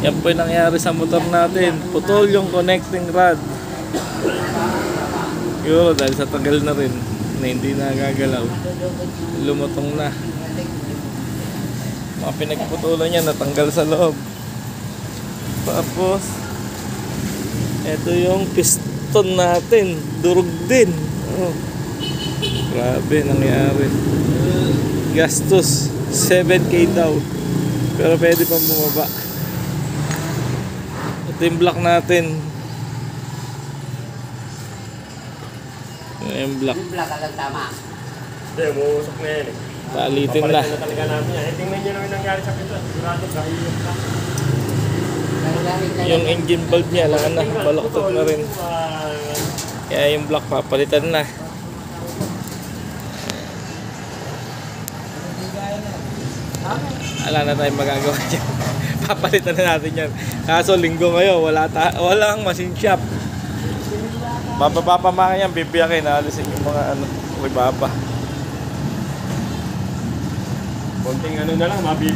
Yan po yung nangyari sa motor natin. Putol yung connecting rod. Yun, dahil sa tagal na rin na hindi nagagalaw, lumutong na. Mga pinagputulan niya natanggal sa loob. Tapos ito yung piston natin, durog din. Oh, grabe nangyari. Gastos 7K daw, pero pwede pang bumaba. Ito yung block natin. Yung block. Yung black alam tama. Hindi, umuusok na yan eh. Palitin na. Papalitan na talaga namin yan. Tingnan nyo naman nangyari sa pinto. Sigurado dahil yung black. Yung engine bulb niya, alam na, baloktot na rin. Kaya yung block papalitan na. Wala na tayong magagawa dyan. Papalitan na natin yan. Kaso linggo ngayon, walang machine shop. Mapapamaka yan, bibiyakin, naalisin yung mga ribaba. Konting ano na lang, mabibi.